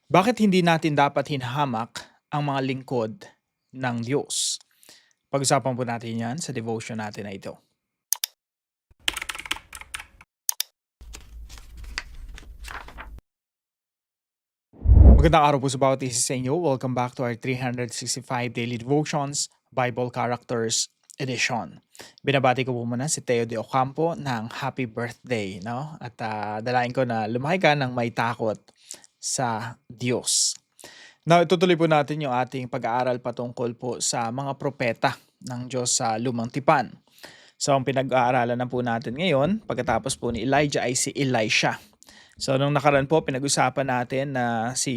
Bakit hindi natin dapat hinahamak ang mga lingkod ng Diyos? Pag-usapan po natin yan sa devotion natin na ito. Magandang araw po sa bawat isa sa inyo. Welcome back to our 365 Daily Devotions Bible Characters Edition. Binabati ko po muna si Teo de Ocampo ng happy birthday. No? At dalain ko na lumaki ka ng may takot sa Diyos. Now, itutuloy po natin yung ating pag-aaral patungkol po sa mga propeta ng Diyos sa Lumang Tipan. So, ang pinag-aaralan na po natin ngayon, pagkatapos po ni Elijah ay si Elisha. So, nung nakaraan po, pinag-usapan natin na si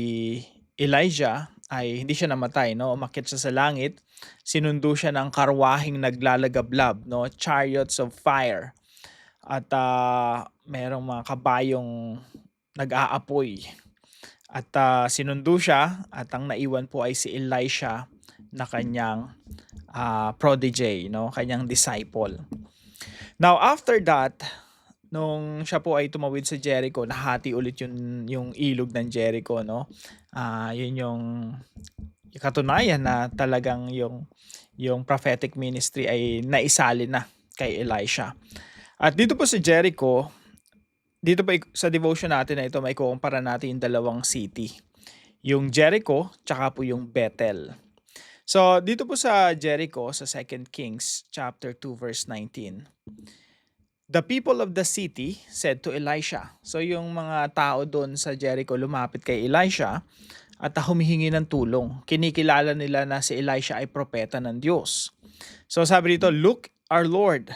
Elijah ay hindi siya namatay, no? Umakyat siya sa langit, sinundo siya ng karwaheng naglalagablab, no? Chariots of fire. At merong mga kabayong nag-aapoy. At sinundo siya at ang naiwan po ay si Elisha na kanyang protege, no? Kanyang disciple. Now, after that, nung siya po ay tumawid sa Jericho, nahati ulit yung ilog ng Jericho, no? Yun yung katunayan na talagang yung prophetic ministry ay naisali na kay Elisha. At dito po sa Jericho, dito pa sa devotion natin na ito, may kukumpara natin yung dalawang city. Yung Jericho, tsaka po yung Bethel. So, dito po sa Jericho, sa 2 Kings chapter 2 verse 19, the people of the city said to Elisha. So, yung mga tao doon sa Jericho lumapit kay Elisha at humihingi ng tulong. Kinikilala nila na si Elisha ay propeta ng Diyos. So, sabi dito, "Look, our Lord,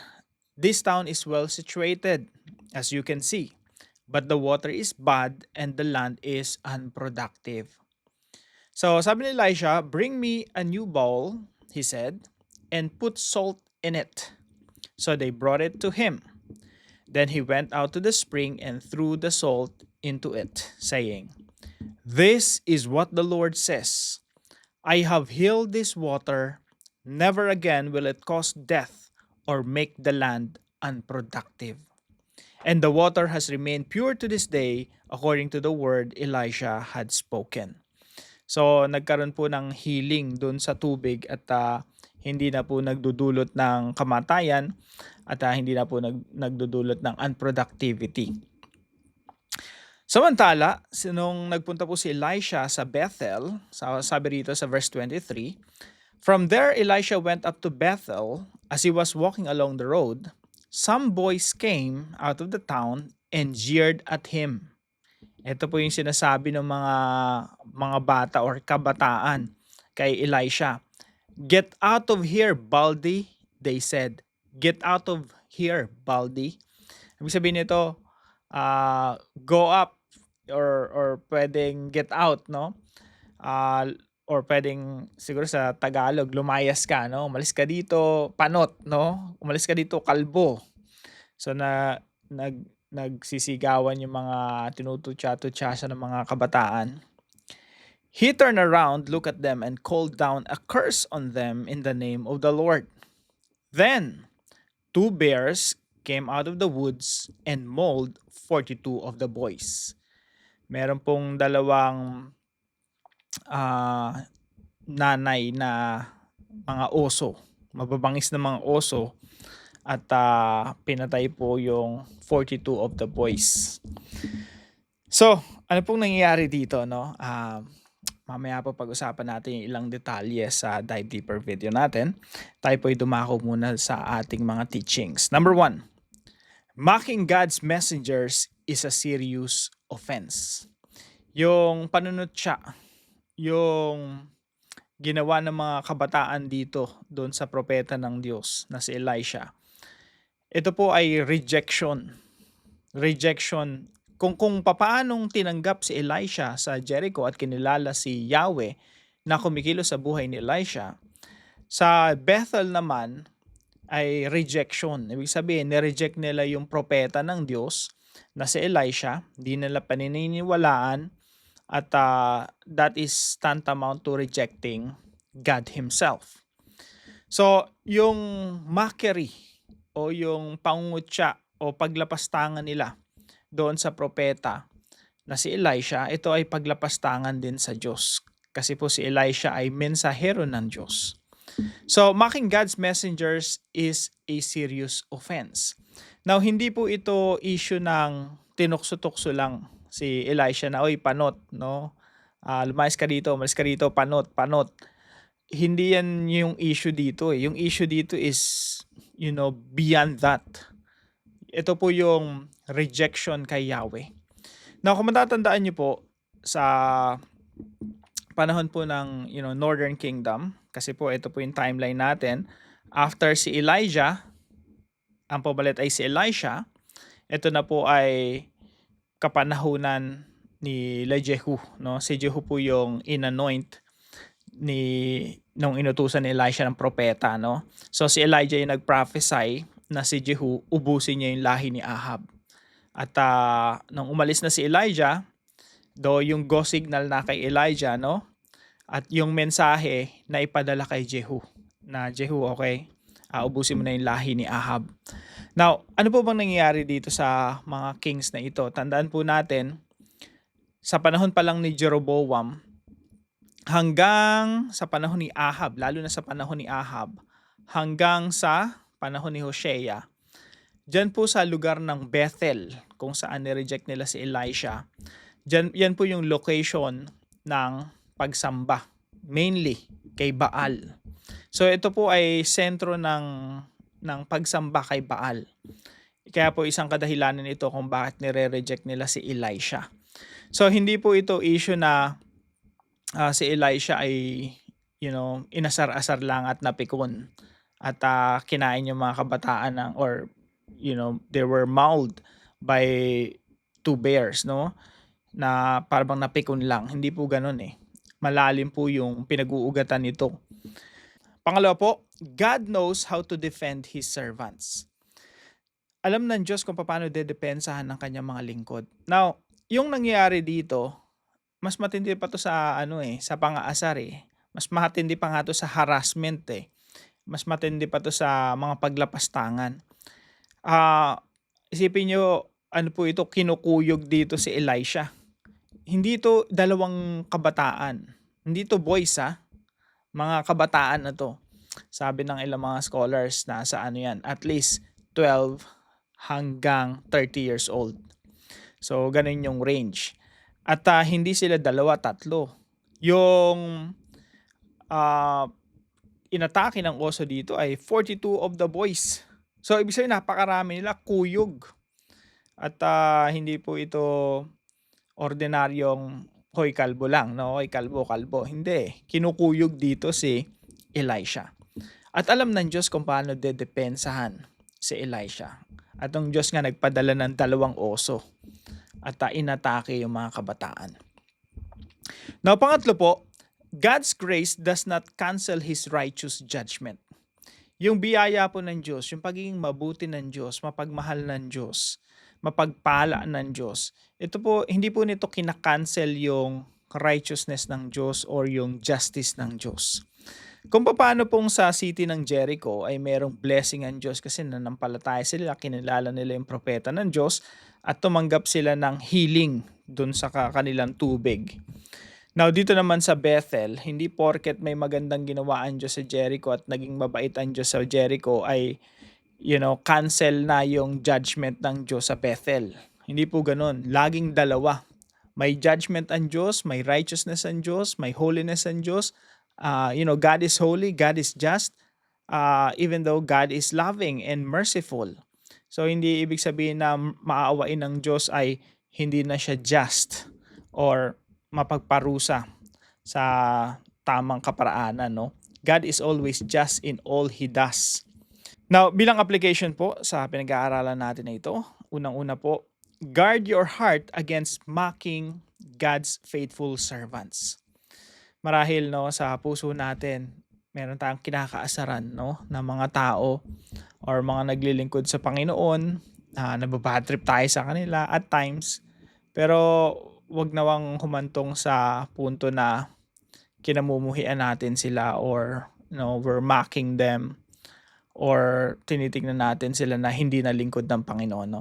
this town is well situated, as you can see. But the water is bad and the land is unproductive." So sabi ni Elisha, "Bring me a new bowl," he said, "and put salt in it." So they brought it to him. Then he went out to the spring and threw the salt into it, saying, "This is what the Lord says. I have healed this water. Never again will it cause death or make the land unproductive. And the water has remained pure to this day, according to the word Elisha had spoken." So, nagkaroon po ng healing doon sa tubig at hindi na po nagdudulot ng kamatayan at hindi na po nagdudulot ng unproductivity. Samantala, nung nagpunta po si Elisha sa Bethel, sabi rito sa verse 23, "From there Elisha went up to Bethel. As he was walking along the road, some boys came out of the town and jeered at him." Ito po yung sinasabi ng mga bata or kabataan kay Elisha. "Get out of here, Baldy," they said. "Get out of here, Baldy." Ibig sabihin nito, go up or pwedeng get out, no? Or pwedeng siguro sa Tagalog, lumayas ka, no? Umalis ka dito, panot, no? Umalis ka dito, kalbo. So nagsisigawan yung mga tinututsa-tutsa ng mga kabataan. He turned around, looked at them, and called down a curse on them in the name of the Lord. Then 2 bears came out of the woods and mauled 42 of the boys. Meron pong dalawang nanay na mga oso, mababangis na mga oso, at pinatay po yung 42 of the boys. So, ano pong nangyayari dito, no? Mamaya po pag-usapan natin yung ilang detalye sa Dive Deeper video natin. Tayo po ay dumako muna sa ating mga teachings. Number 1, mocking God's messengers is a serious offense. Yung panunutya, yung ginawa ng mga kabataan dito doon sa propeta ng Diyos na si Elisha, ito po ay rejection. Kung papaanong tinanggap si Elisha sa Jericho at kinilala si Yahweh na kumikilos sa buhay ni Elisha, sa Bethel naman ay rejection. Ibig sabihin, nireject nila yung propeta ng Diyos na si Elisha, di nila paniniwalaan, at that is tantamount to rejecting God Himself. So, yung mockery o yung pangungutya o paglapastangan nila doon sa propeta na si Elisha, ito ay paglapastangan din sa Diyos. Kasi po si Elisha ay mensahero ng Diyos. So, mocking God's messengers is a serious offense. Now, hindi po ito issue ng tinukso-tukso lang si Elisha na, oy, panot, no? Lumayas ka dito, umalis ka dito, panot, panot. Hindi yan yung issue dito eh. Yung issue dito is, beyond that. Ito po yung rejection kay Yahweh. Now, kung matatandaan niyo po, sa panahon po ng Northern Kingdom, kasi po ito po yung timeline natin, after si Elijah, ang pumalit ay si Elisha, ito na po ay kapanahunan ni Jehu, no? Si Jehu po yung inanoint nung inutusan ni Elisha ng propeta, no? So si Elijah yung nag-prophesy na si Jehu ubusin niya yung lahi ni Ahab. At nung umalis na si Elijah, yung go signal na kay Elijah, no? At yung mensahe na ipadala kay Jehu, na Jehu, okay, ubusin mo na yung lahi ni Ahab. Now, ano po bang nangyayari dito sa mga kings na ito? Tandaan po natin, sa panahon pa lang ni Jeroboam, hanggang sa panahon ni Ahab, lalo na sa panahon ni Ahab, hanggang sa panahon ni Hosea, dyan po sa lugar ng Bethel, kung saan nireject nila si Elisha, yan po yung location ng pagsamba, mainly kay Baal. So ito po ay sentro ng pagsamba kay Baal. Kaya po isang kadahilanan ito kung bakit nire-reject nila si Elisha. So hindi po ito issue na si Elisha ay inasar-asar lang at napikon at kinain yung mga kabataan or they were mauled by two bears, no? Na parang napikon lang. Hindi po ganun eh. Malalim po yung pinag-uugatan nito. Pangalawa po, God knows how to defend His servants. Alam ng Diyos kung paano dedepensahan ng kanyang mga lingkod. Now, yung nangyayari dito, mas matindi pa to sa sa pang-aasar eh. Mas matindi pa nga to sa harassment eh. Mas matindi pa to sa mga paglapastangan. Isipin nyo, ano po ito, kinukuyog dito si Elisha. Hindi to dalawang kabataan. Hindi to boys mga kabataan na to. Sabi ng ilang mga scholars na sa yan, at least 12 hanggang 30 years old. So, ganun yung range. At hindi sila dalawa, tatlo. Yung inatake ng oso dito ay 42 of the boys. So, ibig sabihin, napakarami nila, kuyog. At hindi po ito ordinaryong hoy kalbo lang, no? Hoy kalbo. Hindi. Kinukuyog dito si Elisha. At alam ng Diyos kung paano dedepensahan si Elisha. At ang Diyos nga nagpadala ng 2 oso at inatake yung mga kabataan. Now, pangatlo po, God's grace does not cancel His righteous judgment. Yung biyaya po ng Diyos, yung pagiging mabuti ng Diyos, mapagmahal ng Diyos, mapagpala ng Diyos, ito po, hindi po nito kinakancel yung righteousness ng Diyos or yung justice ng Diyos. Kung paano pong sa city ng Jericho ay merong blessing ang Diyos kasi nanampalataya sila, kinilala nila yung propeta ng Diyos at tumanggap sila ng healing dun sa kanilang tubig. Now dito naman sa Bethel, hindi porket may magandang ginawa ang Diyos sa Jericho at naging mabait ang Diyos sa Jericho ay cancel na yung judgment ng Diyos sa Bethel. Hindi po ganun. Laging dalawa. May judgment ang Diyos, may righteousness ang Diyos, may holiness ang Diyos. God is holy, God is just, even though God is loving and merciful. So hindi ibig sabihin na maaawain ng Diyos ay hindi na siya just or mapagparusa sa tamang kaparaanan, no? God is always just in all He does. Now, bilang application po sa pinag-aaralan natin na ito, unang-una po, guard your heart against mocking God's faithful servants. Marahil sa puso natin, meron tayong kinakaasaran ng mga tao or mga naglilingkod sa Panginoon, nababad trip tayo sa kanila at times, pero wag nawang humantong sa punto na kinamumuhian natin sila or we're mocking them or tinitingnan natin sila na hindi na lingkod ng Panginoon.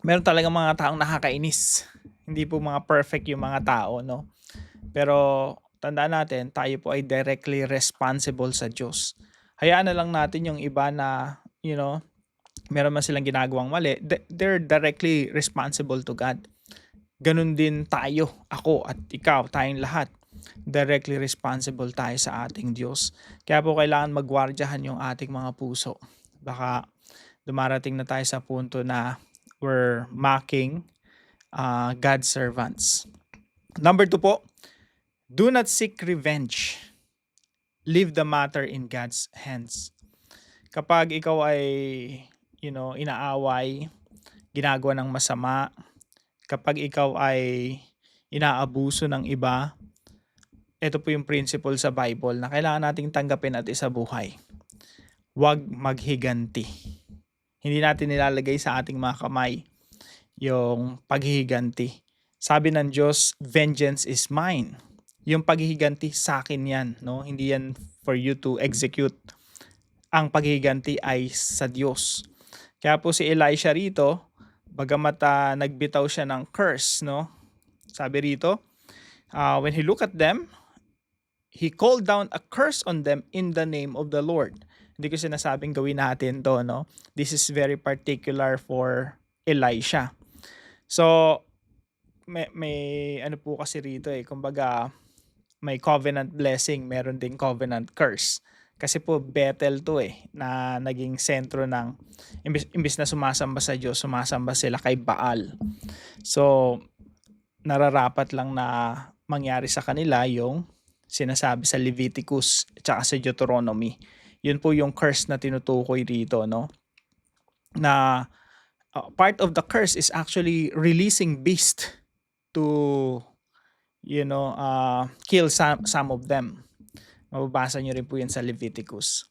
Meron talagang mga taong nakakainis. Hindi po mga perfect yung mga tao, no? Pero tandaan natin, tayo po ay directly responsible sa Diyos. Hayaan na lang natin yung iba na, meron man silang ginagawang mali, they're directly responsible to God. Ganun din tayo, ako at ikaw, tayong lahat. Directly responsible tayo sa ating Diyos. Kaya po kailangan magwardyahan yung ating mga puso. Baka dumarating na tayo sa punto na we're mocking God's servants. Number 2 po, do not seek revenge. Leave the matter in God's hands. Kapag ikaw ay, inaaway, ginagawa ng masama, kapag ikaw ay inaabuso ng iba, ito po yung principle sa Bible na kailangan nating tanggapin at isabuhay. Huwag maghiganti. Hindi natin nilalagay sa ating mga kamay yung paghihiganti. Sabi ng Diyos, vengeance is mine. Yung paghihiganti sa akin yan, no? Hindi yan for you to execute. Ang paghihiganti ay sa Diyos. Kaya po si Elisha rito, bagamat nagbitaw siya ng curse, no? Sabi rito, when he looked at them, he called down a curse on them in the name of the Lord. Hindi ko sinasabing gawin natin to, no? This is very particular for Elisha. So, may ano po kasi rito kumbaga may covenant blessing, meron ding covenant curse. Kasi po Bethel to na naging sentro ng imbis na sumasamba sa Diyos, sumasamba sila kay Baal. So, nararapat lang na mangyari sa kanila yung sinasabi sa Leviticus at saka sa Deuteronomy. Yun po yung curse na tinutukoy dito, no? Na part of the curse is actually releasing beast to kill some of them. Mababasa nyo rin po yan sa Leviticus.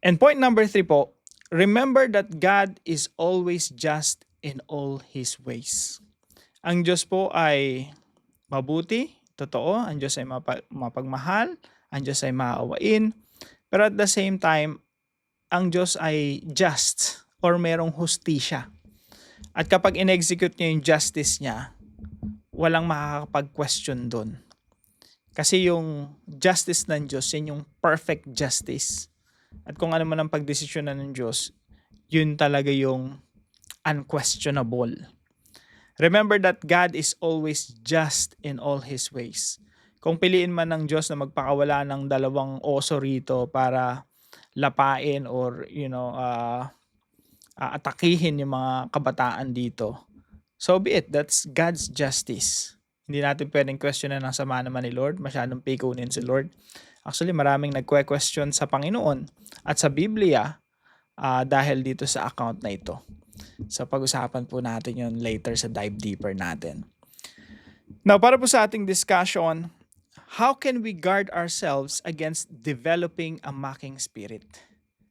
And point number 3 po, remember that God is always just in all His ways. Ang Diyos po ay mabuti, totoo, ang Diyos ay mapagmahal, ang Diyos ay maawain, pero at the same time, ang Diyos ay just or merong hustisya. At kapag in-execute niya yung justice niya, walang makakapag-question doon. Kasi yung justice ng Diyos, yan yung perfect justice. At kung ano man ang pagdesisyonan ng Diyos, yun talaga yung unquestionable. Remember that God is always just in all His ways. Kung piliin man ng Diyos na magpakawala ng 2 oso rito para lapain or atakihin yung mga kabataan dito, so be it. That's God's justice. Hindi natin pwedeng questionan ang sama naman ni Lord. Masyadong pikunin si Lord. Actually, maraming nagque-question sa Panginoon at sa Biblia dahil dito sa account na ito. So pag-usapan po natin yun later sa dive deeper natin. Now, para po sa ating discussion, how can we guard ourselves against developing a mocking spirit?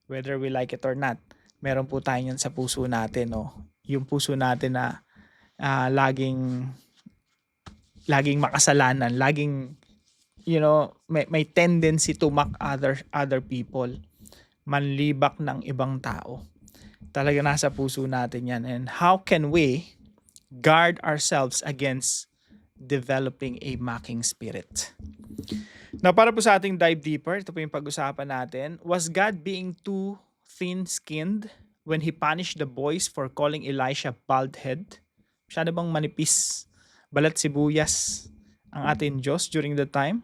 Whether we like it or not, meron po tayo yan sa puso natin. No? Yung puso natin na laging makasalanan, laging may tendency to mock other people, manlibak ng ibang tao. Talaga nasa puso natin yan. And how can we guard ourselves against developing a mocking spirit? Now, para po sa ating dive deeper, ito po yung pag-usapan natin. Was God being too thin-skinned when He punished the boys for calling Elisha bald-head? Masyado bang manipis, balat sibuyas ang ating Diyos during the time?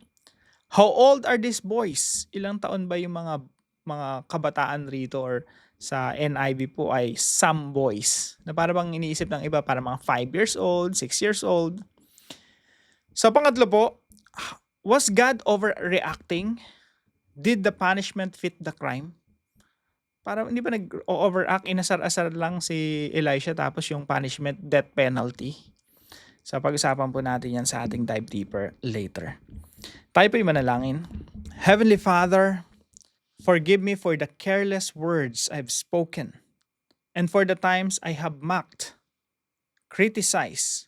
How old are these boys? Ilang taon ba yung mga kabataan rito, or sa NIV po ay some boys, na para bang iniisip ng iba para mga 5 years old, 6 years old. So pangatlo po, was God overreacting? Did the punishment fit the crime? Para hindi ba nag-overact, inasar-asar lang si Elisha tapos yung punishment, death penalty? So pag-usapan po natin yan sa ating dive deeper later. Tayo po yung manalangin. Heavenly Father, forgive me for the careless words I've spoken and for the times I have mocked, criticized,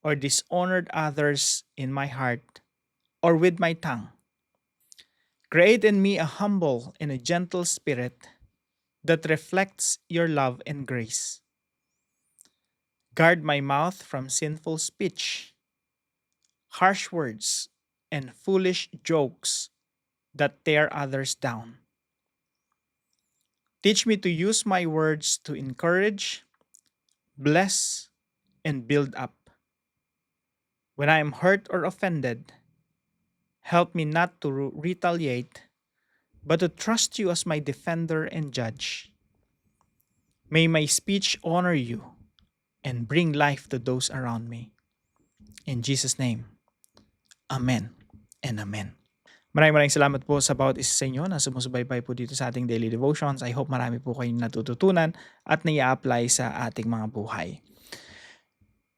or dishonored others in my heart or with my tongue. Create in me a humble and a gentle spirit that reflects your love and grace. Guard my mouth from sinful speech, harsh words, and foolish jokes that tear others down. Teach me to use my words to encourage, bless, and build up. When I am hurt or offended, help me not to retaliate, but to trust you as my defender and judge. May my speech honor you and bring life to those around me. In Jesus' name, Amen and Amen. Maraming salamat po sa bawat isa sa inyo na sumusubaybay po dito sa ating daily devotions. I hope marami po kayong natututunan at nai-apply sa ating mga buhay.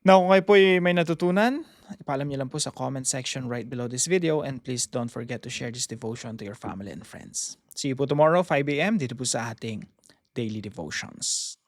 Now, kung kayo po may natutunan, ipaalam niyo lang po sa comment section right below this video, and please don't forget to share this devotion to your family and friends. See you po tomorrow, 5 a.m. dito po sa ating daily devotions.